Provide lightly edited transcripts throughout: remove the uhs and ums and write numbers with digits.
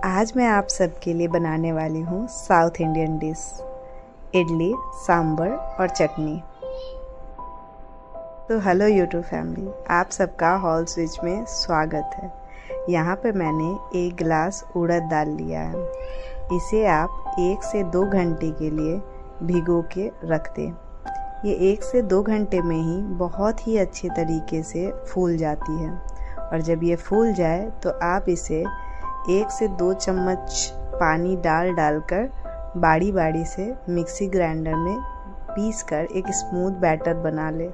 आज मैं आप सबके लिए बनाने वाली हूँ south Indian dish idli, sambar और चटनी। तो हेलो यूट्यूब फैमिली, आप सबका हॉल स्विच में स्वागत है। यहाँ पे मैंने 1 गिलास उड़द दाल लिया है। इसे आप 1 से 2 घंटे के लिए भिगो के रख दें। ये 1 से 2 घंटे में ही बहुत ही अच्छे तरीके से फूल जाती है और जब ये फूल जाए तो आप इसे 1 से 2 चम्मच पानी डालकर बारी बारी से मिक्सी ग्राइंडर में पीस कर एक स्मूथ बैटर बना ले,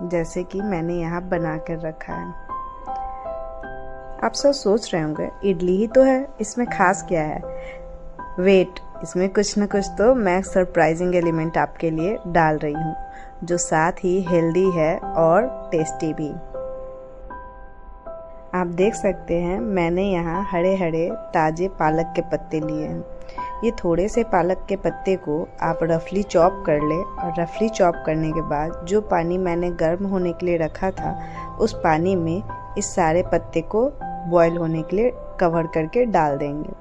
जैसे कि मैंने यहाँ बना कर रखा है। आप सब सोच रहे होंगे इडली ही तो है, इसमें खास क्या है। वेट, इसमें कुछ न कुछ तो मैं सरप्राइजिंग एलिमेंट आपके लिए डाल रही हूँ, जो साथ ही हेल्दी है और टेस्टी भी। आप देख सकते हैं मैंने यहाँ हरे हरे ताज़े पालक के पत्ते लिए हैं। ये थोड़े से पालक के पत्ते को आप रफली चॉप कर ले और रफली चॉप करने के बाद जो पानी मैंने गर्म होने के लिए रखा था उस पानी में इस सारे पत्ते को बॉईल होने के लिए कवर करके डाल देंगे।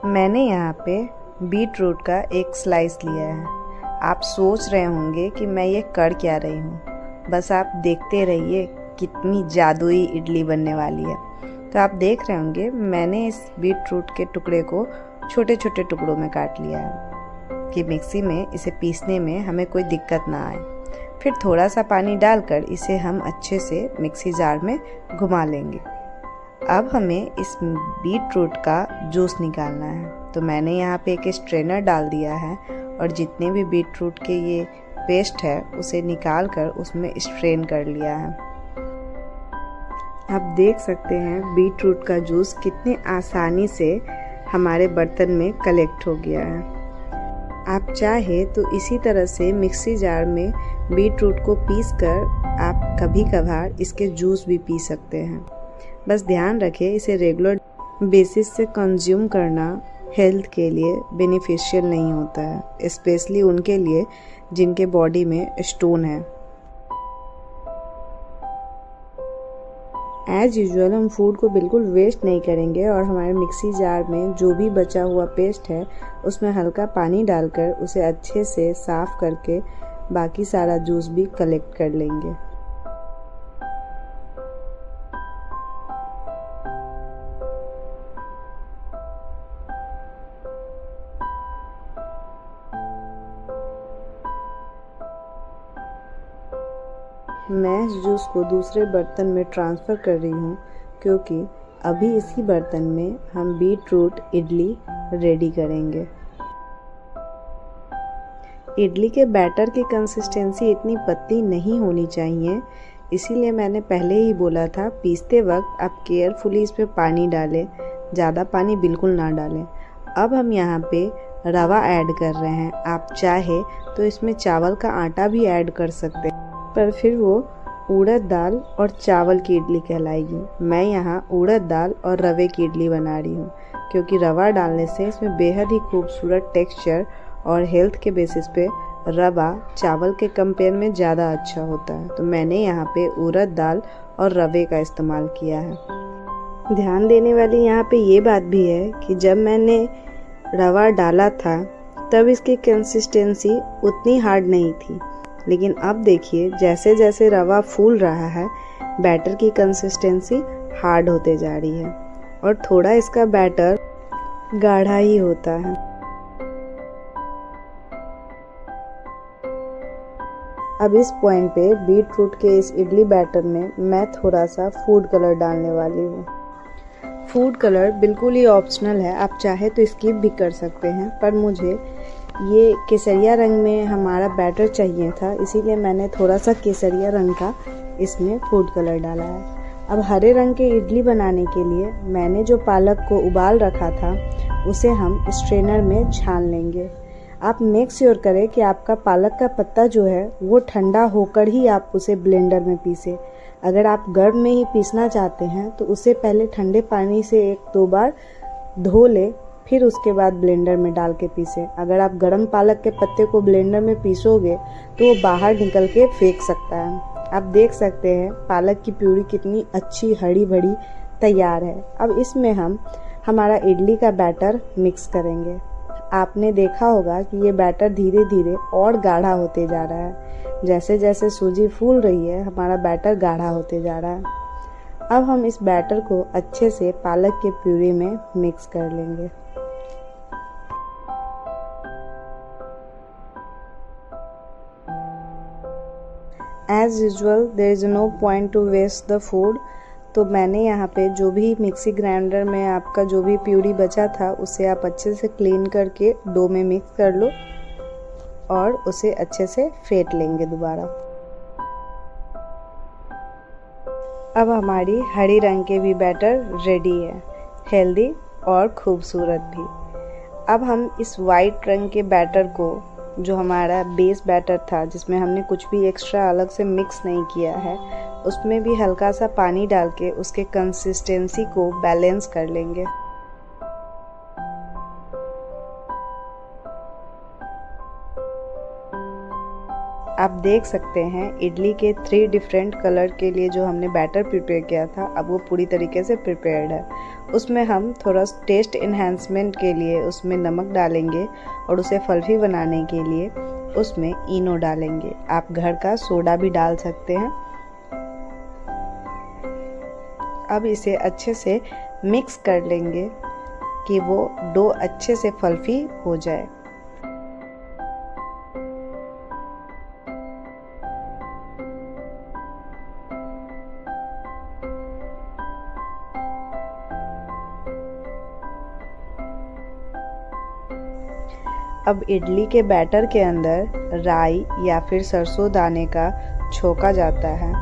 मैंने यहाँ पे बीट रूट का 1 स्लाइस लिया है। आप सोच रहे होंगे कि मैं ये कर क्या रही हूँ, बस आप देखते रहिए कितनी जादुई इडली बनने वाली है। तो आप देख रहे होंगे मैंने इस बीट रूट के टुकड़े को छोटे छोटे टुकड़ों में काट लिया है कि मिक्सी में इसे पीसने में हमें कोई दिक्कत ना आए। फिर थोड़ा सा पानी डालकर इसे हम अच्छे से मिक्सी जार में घुमा लेंगे। अब हमें इस बीट रूट का जूस निकालना है, तो मैंने यहाँ पे एक स्ट्रेनर डाल दिया है और जितने भी बीट रूट के ये पेस्ट है उसे निकाल कर उसमें स्ट्रेन कर लिया है। आप देख सकते हैं बीट रूट का जूस कितने आसानी से हमारे बर्तन में कलेक्ट हो गया है। आप चाहे तो इसी तरह से मिक्सी जार में बीट रूट को पीस कर आप कभी कभार इसके जूस भी पी सकते हैं। बस ध्यान रखें इसे रेगुलर बेसिस से कंज्यूम करना हेल्थ के लिए बेनिफिशियल नहीं होता है, स्पेशली उनके लिए जिनके बॉडी में स्टोन है। एज यूजुअल हम फूड को बिल्कुल वेस्ट नहीं करेंगे और हमारे मिक्सी जार में जो भी बचा हुआ पेस्ट है उसमें हल्का पानी डालकर उसे अच्छे से साफ करके बाकी सारा जूस भी कलेक्ट कर लेंगे। मैं इस जूस को दूसरे बर्तन में ट्रांसफ़र कर रही हूँ क्योंकि अभी इसी बर्तन में हम बीट रूट इडली रेडी करेंगे। इडली के बैटर की कंसिस्टेंसी इतनी पतली नहीं होनी चाहिए, इसीलिए मैंने पहले ही बोला था पीसते वक्त आप केयरफुली इस पे पानी डालें, ज़्यादा पानी बिल्कुल ना डालें। अब हम यहाँ पे रवा ऐड कर रहे हैं। आप चाहे तो इसमें चावल का आटा भी ऐड कर सकते हैं, पर फिर वो उड़द दाल और चावल की इडली कहलाएगी। मैं यहाँ उड़द दाल और रवे की इडली बना रही हूँ क्योंकि रवा डालने से इसमें बेहद ही खूबसूरत टेक्सचर और हेल्थ के बेसिस पे रवा चावल के कंपेयर में ज़्यादा अच्छा होता है। तो मैंने यहाँ पे उड़द दाल और रवे का इस्तेमाल किया है। ध्यान देने वाली यहाँ पे ये बात भी है कि जब मैंने रवा डाला था तब इसकी कंसिस्टेंसी उतनी हार्ड नहीं थी, लेकिन अब देखिए जैसे जैसे रवा फूल रहा है बैटर की कंसिस्टेंसी हार्ड होते जा रही है और थोड़ा इसका बैटर गाढ़ा ही होता है। अब इस पॉइंट पे बीट रूट के इस इडली बैटर में मैं थोड़ा सा फूड कलर डालने वाली हूँ। फूड कलर बिल्कुल ही ऑप्शनल है, आप चाहे तो स्किप भी कर सकते हैं, पर मुझे ये केसरिया रंग में हमारा बैटर चाहिए था, इसीलिए मैंने थोड़ा सा केसरिया रंग का इसमें फूड कलर डाला है। अब हरे रंग के इडली बनाने के लिए मैंने जो पालक को उबाल रखा था उसे हम स्ट्रेनर में छान लेंगे। आप मेक श्योर करें कि आपका पालक का पत्ता जो है वो ठंडा होकर ही आप उसे ब्लेंडर में पीसें। अगर आप गर्म में ही पीसना चाहते हैं तो उसे पहले ठंडे पानी से 1-2 बार धो ले फिर उसके बाद ब्लेंडर में डाल के पीसें। अगर आप गरम पालक के पत्ते को ब्लेंडर में पीसोगे तो वो बाहर निकल के फेंक सकता है। आप देख सकते हैं पालक की प्यूरी कितनी अच्छी हरी भरी तैयार है। अब इसमें हम हमारा इडली का बैटर मिक्स करेंगे। आपने देखा होगा कि ये बैटर धीरे धीरे और गाढ़ा होते जा रहा है। जैसे जैसे सूजी फूल रही है हमारा बैटर गाढ़ा होते जा रहा है। अब हम इस बैटर को अच्छे से पालक के प्यूरी में मिक्स कर लेंगे। As usual there is no point to waste the food. तो मैंने यहाँ पे जो भी मिक्सी ग्राइंडर में आपका जो भी प्यूरी बचा था उसे आप अच्छे से क्लीन करके डो में मिक्स कर लो और उसे अच्छे से फेंट लेंगे दोबारा। अब हमारी हरी रंग के भी बैटर रेडी है, हेल्दी और खूबसूरत भी। अब हम इस वाइट रंग के बैटर को, जो हमारा बेस बैटर था जिसमें हमने कुछ भी एक्स्ट्रा अलग से मिक्स नहीं किया है, उसमें भी हल्का सा पानी डाल के उसके कंसिस्टेंसी को बैलेंस कर लेंगे। आप देख सकते हैं इडली के 3 डिफरेंट कलर के लिए जो हमने बैटर प्रिपेयर किया था अब वो पूरी तरीके से प्रिपेयर्ड है। उसमें हम थोड़ा टेस्ट इन्हांसमेंट के लिए उसमें नमक डालेंगे और उसे फल्फी बनाने के लिए उसमें इनो डालेंगे। आप घर का सोडा भी डाल सकते हैं। अब इसे अच्छे से मिक्स कर लेंगे कि वो डो अच्छे से फल्फी हो जाए। अब इडली के बैटर के अंदर राई या फिर सरसों दाने का छोंका जाता है।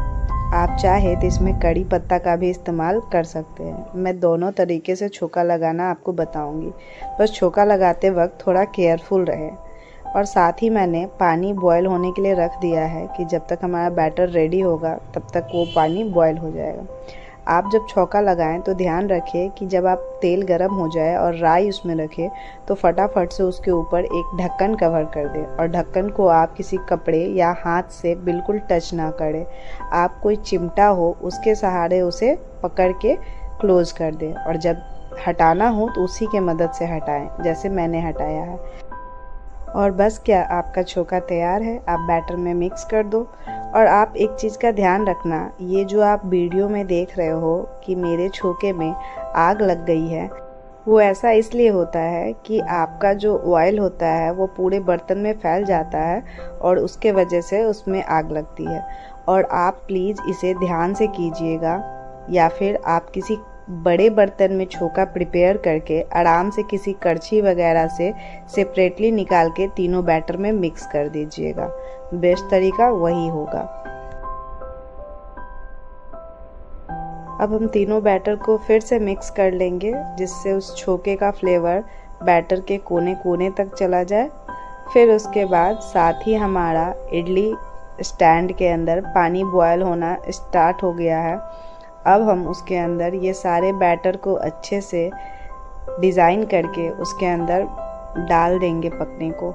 आप चाहे तो इसमें कड़ी पत्ता का भी इस्तेमाल कर सकते हैं। मैं दोनों तरीके से छोंका लगाना आपको बताऊंगी। बस छोंका लगाते वक्त थोड़ा केयरफुल रहे। और साथ ही मैंने पानी बॉयल होने के लिए रख दिया है कि जब तक हमारा बैटर रेडी होगा तब तक वो पानी बॉयल हो जाएगा। आप जब छौंका लगाएं तो ध्यान रखें कि जब आप तेल गरम हो जाए और राई उसमें रखें तो फटाफट से उसके ऊपर एक ढक्कन कवर कर दें और ढक्कन को आप किसी कपड़े या हाथ से बिल्कुल टच ना करें। आप कोई चिमटा हो उसके सहारे उसे पकड़ के क्लोज कर दें और जब हटाना हो तो उसी के मदद से हटाएं जैसे मैंने हटाया है। और बस क्या आपका छोंका तैयार है। आप बैटर में मिक्स कर दो। और आप एक चीज़ का ध्यान रखना, ये जो आप वीडियो में देख रहे हो कि मेरे छोंके में आग लग गई है, वो ऐसा इसलिए होता है कि आपका जो ऑयल होता है वो पूरे बर्तन में फैल जाता है और उसके वजह से उसमें आग लगती है। और आप प्लीज़ इसे ध्यान से कीजिएगा या फिर आप किसी बड़े बर्तन में छोंका प्रिपेयर करके आराम से किसी कड़छी वगैरह से सेपरेटली निकाल के तीनों बैटर में मिक्स कर दीजिएगा। बेस्ट तरीका वही होगा। अब हम तीनों बैटर को फिर से मिक्स कर लेंगे जिससे उस छोंके का फ्लेवर बैटर के कोने कोने तक चला जाए। फिर उसके बाद साथ ही हमारा इडली स्टैंड के अंदर पानी बॉयल होना स्टार्ट हो गया है। अब हम उसके अंदर ये सारे बैटर को अच्छे से डिज़ाइन करके उसके अंदर डाल देंगे पकने को।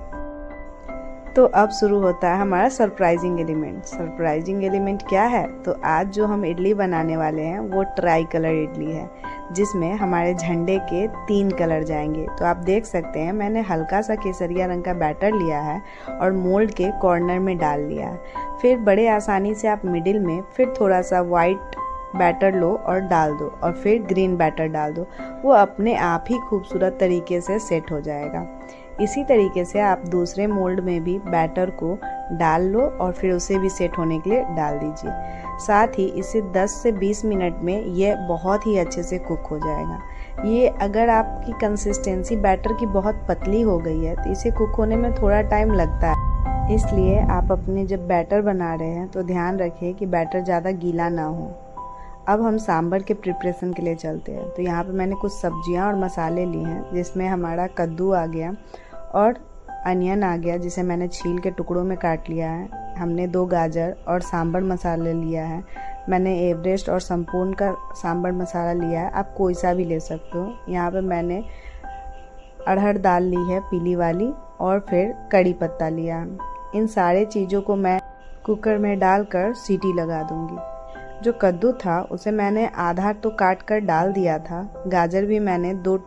तो अब शुरू होता है हमारा सरप्राइजिंग एलिमेंट। सरप्राइजिंग एलिमेंट क्या है? तो आज जो हम इडली बनाने वाले हैं वो ट्राई कलर इडली है जिसमें हमारे झंडे के 3 कलर जाएंगे। तो आप देख सकते हैं मैंने हल्का सा केसरिया रंग का बैटर लिया है और मोल्ड के कॉर्नर में डाल लिया है। फिर बड़े आसानी से आप मिडिल में फिर थोड़ा सा वाइट बैटर लो और डाल दो और फिर ग्रीन बैटर डाल दो। वो अपने आप ही खूबसूरत तरीके से सेट हो जाएगा। इसी तरीके से आप दूसरे मोल्ड में भी बैटर को डाल लो और फिर उसे भी सेट होने के लिए डाल दीजिए। साथ ही इसे 10 से 20 मिनट में ये बहुत ही अच्छे से कुक हो जाएगा। ये अगर आपकी कंसिस्टेंसी बैटर की बहुत पतली हो गई है तो इसे कुक होने में थोड़ा टाइम लगता है। इसलिए आप अपने जब बैटर बना रहे हैं तो ध्यान रखें कि बैटर ज़्यादा गीला ना हो। अब हम सांभर के प्रिपरेशन के लिए चलते हैं। तो यहाँ पे मैंने कुछ सब्जियाँ और मसाले लिए हैं जिसमें हमारा कद्दू आ गया और अनियन आ गया जिसे मैंने छील के टुकड़ों में काट लिया है। हमने 2 गाजर और सांभर मसाले लिया है। मैंने एवरेस्ट और संपूर्ण का सांभर मसाला लिया है। आप कोई सा भी ले सकते हो। यहाँ पे मैंने अरहर दाल ली है पीली वाली, और फिर कड़ी पत्ता लिया। इन सारे चीज़ों को मैं कुकर में डालकर सीटी लगा दूंगी। जो कद्दू था उसे मैंने आधा तो काट कर डाल दिया था, गाजर भी मैंने 2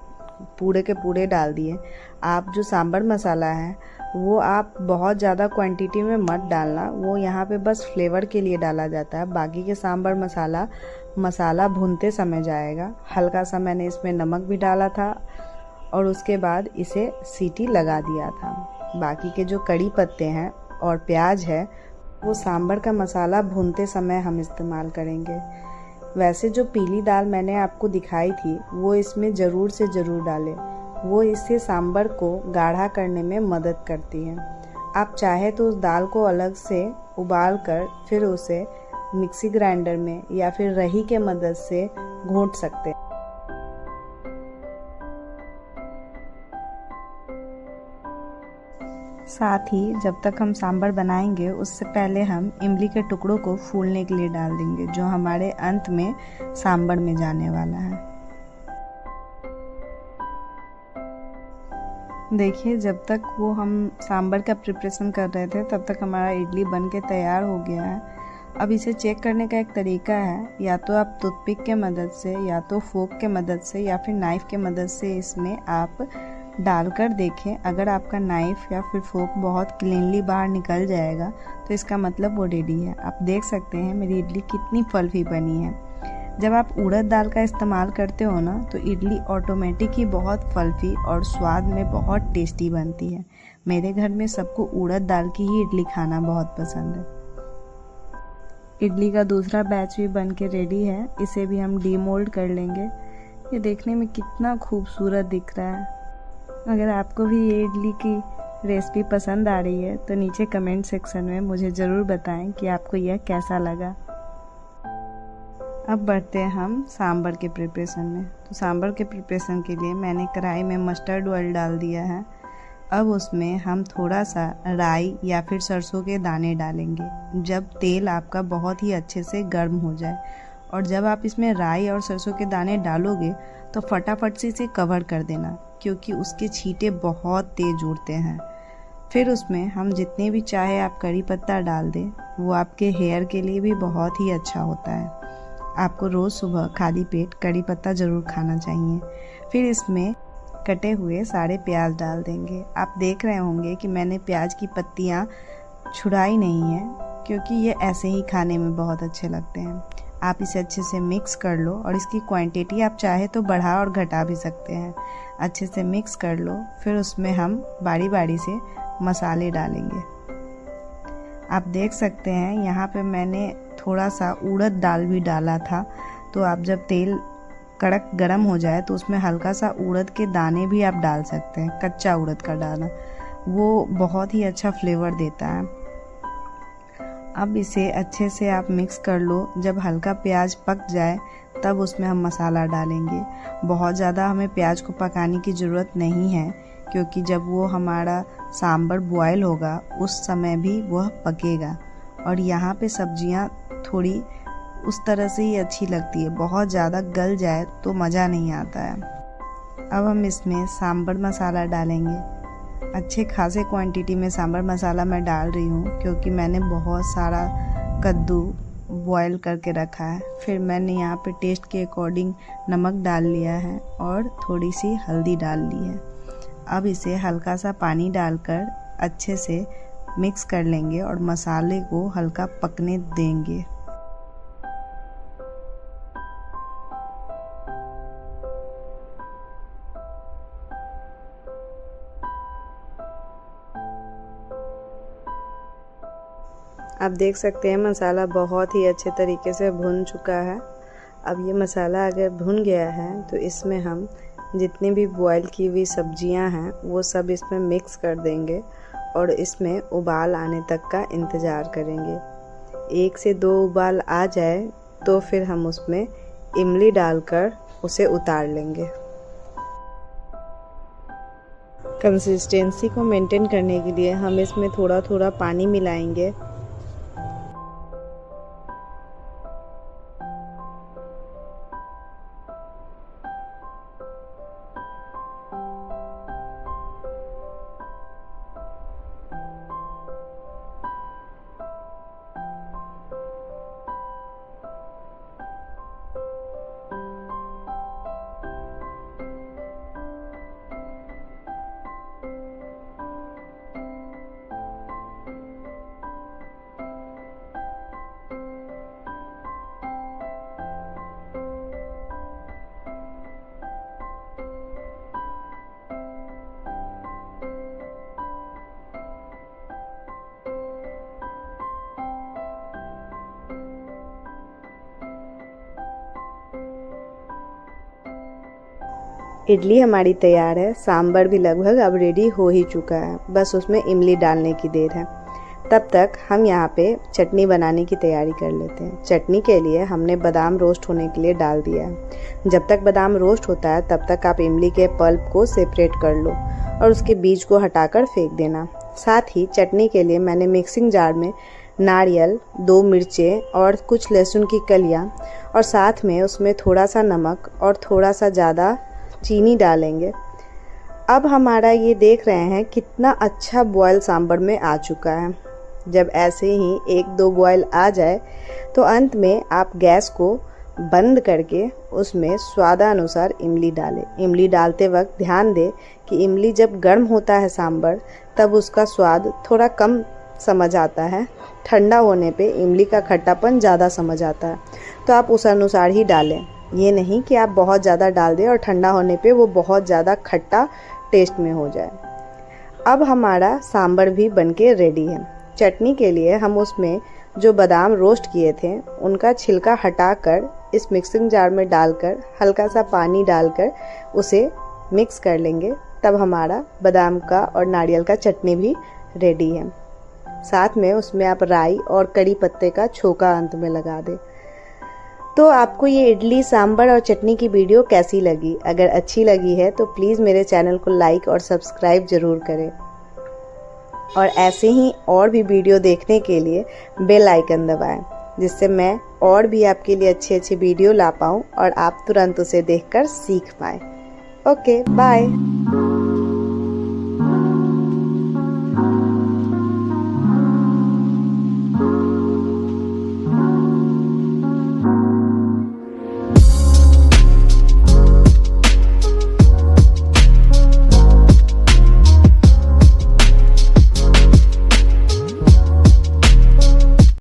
पूरे के पूरे डाल दिए। आप जो सांभर मसाला है वो आप बहुत ज़्यादा क्वांटिटी में मत डालना, वो यहाँ पे बस फ्लेवर के लिए डाला जाता है। बाकी के सांभर मसाला भूनते समय जाएगा। हल्का सा मैंने इसमें नमक भी डाला था और उसके बाद इसे सीटी लगा दिया था। बाकी के जो कड़ी पत्ते हैं और प्याज है वो सांभर का मसाला भूनते समय हम इस्तेमाल करेंगे। वैसे जो पीली दाल मैंने आपको दिखाई थी वो इसमें ज़रूर से ज़रूर डालें, वो इससे सांभर को गाढ़ा करने में मदद करती है। आप चाहे तो उस दाल को अलग से उबाल कर फिर उसे मिक्सी ग्राइंडर में या फिर रही के मदद से घोंट सकते हैं। साथ ही जब तक हम सांभर बनाएंगे उससे पहले हम इमली के टुकड़ों को फूलने के लिए डाल देंगे, जो हमारे अंत में सांभर में जाने वाला है। देखिए, जब तक वो हम सांभर का प्रिपरेशन कर रहे थे तब तक हमारा इडली बन के तैयार हो गया है। अब इसे चेक करने का एक तरीका है, या तो आप टूथपिक के मदद से, या तो फोक के मदद से, या फिर नाइफ़ के मदद से इसमें आप डालकर देखें। अगर आपका नाइफ़ या फिर फोक बहुत क्लीनली बाहर निकल जाएगा तो इसका मतलब वो रेडी है। आप देख सकते हैं मेरी इडली कितनी फलफी बनी है। जब आप उड़द दाल का इस्तेमाल करते हो ना तो इडली ऑटोमेटिक ही बहुत फलफी और स्वाद में बहुत टेस्टी बनती है। मेरे घर में सबको उड़द दाल की ही इडली खाना बहुत पसंद है। इडली का दूसरा बैच भी बन के रेडी है, इसे भी हम डीमोल्ड कर लेंगे। ये देखने में कितना खूबसूरत दिख रहा है। अगर आपको भी ये इडली की रेसिपी पसंद आ रही है तो नीचे कमेंट सेक्शन में मुझे ज़रूर बताएं कि आपको यह कैसा लगा। अब बढ़ते हैं हम सांभर के प्रिपरेशन में। तो सांभर के प्रिपरेशन के लिए मैंने कढ़ाई में मस्टर्ड ऑयल डाल दिया है। अब उसमें हम थोड़ा सा राई या फिर सरसों के दाने डालेंगे जब तेल आपका बहुत ही अच्छे से गर्म हो जाए। और जब आप इसमें राई और सरसों के दाने डालोगे तो फटाफट से इसे कवर कर देना, क्योंकि उसके छींटे बहुत तेज उड़ते हैं। फिर उसमें हम जितने भी चाहे आप कड़ी पत्ता डाल दें, वो आपके हेयर के लिए भी बहुत ही अच्छा होता है। आपको रोज़ सुबह खाली पेट कड़ी पत्ता ज़रूर खाना चाहिए। फिर इसमें कटे हुए सारे प्याज डाल देंगे। आप देख रहे होंगे कि मैंने प्याज की पत्तियाँ छुड़ाई नहीं है, क्योंकि ये ऐसे ही खाने में बहुत अच्छे लगते हैं। आप इसे अच्छे से मिक्स कर लो और इसकी क्वांटिटी आप चाहे तो बढ़ा और घटा भी सकते हैं। अच्छे से मिक्स कर लो, फिर उसमें हम बारी बारी से मसाले डालेंगे। आप देख सकते हैं यहाँ पे मैंने थोड़ा सा उड़द दाल भी डाला था। तो आप जब तेल कड़क गरम हो जाए तो उसमें हल्का सा उड़द के दाने भी आप डाल सकते हैं, कच्चा उड़द का दाना, वो बहुत ही अच्छा फ्लेवर देता है। अब इसे अच्छे से आप मिक्स कर लो। जब हल्का प्याज पक जाए तब उसमें हम मसाला डालेंगे। बहुत ज़्यादा हमें प्याज को पकाने की ज़रूरत नहीं है, क्योंकि जब वो हमारा सांभर बॉयल होगा उस समय भी वह पकेगा। और यहाँ पे सब्जियाँ थोड़ी उस तरह से ही अच्छी लगती है, बहुत ज़्यादा गल जाए तो मज़ा नहीं आता है। अब हम इसमें सांभर मसाला डालेंगे। अच्छे खासे क्वांटिटी में सांभर मसाला मैं डाल रही हूँ, क्योंकि मैंने बहुत सारा कद्दू बॉयल करके रखा है। फिर मैंने यहाँ पे टेस्ट के अकॉर्डिंग नमक डाल लिया है और थोड़ी सी हल्दी डाल ली है। अब इसे हल्का सा पानी डालकर अच्छे से मिक्स कर लेंगे और मसाले को हल्का पकने देंगे। आप देख सकते हैं मसाला बहुत ही अच्छे तरीके से भुन चुका है। अब ये मसाला अगर भुन गया है तो इसमें हम जितनी भी बॉयल की हुई सब्जियां हैं वो सब इसमें मिक्स कर देंगे और इसमें उबाल आने तक का इंतज़ार करेंगे। 1 से 2 उबाल आ जाए तो फिर हम उसमें इमली डालकर उसे उतार लेंगे। कंसिस्टेंसी को मेंटेन करने के लिए हम इसमें थोड़ा थोड़ा पानी मिलाएंगे। इडली हमारी तैयार है, सांभर भी लगभग अब रेडी हो ही चुका है, बस उसमें इमली डालने की देर है। तब तक हम यहाँ पे चटनी बनाने की तैयारी कर लेते हैं। चटनी के लिए हमने बादाम रोस्ट होने के लिए डाल दिया है। जब तक बादाम रोस्ट होता है तब तक आप इमली के पल्प को सेपरेट कर लो और उसके बीज को हटाकर फेंक देना। साथ ही चटनी के लिए मैंने मिक्सिंग जार में नारियल, 2 मिर्चें और कुछ लहसुन की कलियाँ और साथ में उसमें थोड़ा सा नमक और थोड़ा सा ज़्यादा चीनी डालेंगे। अब हमारा ये देख रहे हैं कितना अच्छा बॉयल सांभर में आ चुका है। जब ऐसे ही 1-2 बॉयल आ जाए तो अंत में आप गैस को बंद करके उसमें स्वादानुसार इमली डालें। इमली डालते वक्त ध्यान दें कि इमली जब गर्म होता है सांभर तब उसका स्वाद थोड़ा कम समझ आता है, ठंडा होने पे इमली का खट्टापन ज़्यादा समझ आता है, तो आप उस अनुसार ही डालें। ये नहीं कि आप बहुत ज़्यादा डाल दें और ठंडा होने पे वो बहुत ज़्यादा खट्टा टेस्ट में हो जाए। अब हमारा सांभर भी बनके रेडी है। चटनी के लिए हम उसमें जो बादाम रोस्ट किए थे उनका छिलका हटाकर इस मिक्सिंग जार में डालकर हल्का सा पानी डालकर उसे मिक्स कर लेंगे। तब हमारा बादाम का और नारियल का चटनी भी रेडी है। साथ में उसमें आप राई और कड़ी पत्ते का छोका अंत में लगा दें। तो आपको ये इडली, सांभर और चटनी की वीडियो कैसी लगी? अगर अच्छी लगी है तो प्लीज़ मेरे चैनल को लाइक और सब्सक्राइब ज़रूर करें और ऐसे ही और भी वीडियो देखने के लिए बेल आइकन दबाएं, जिससे मैं और भी आपके लिए अच्छे वीडियो ला पाऊँ और आप तुरंत उसे देखकर सीख पाएँ। Okay, bye.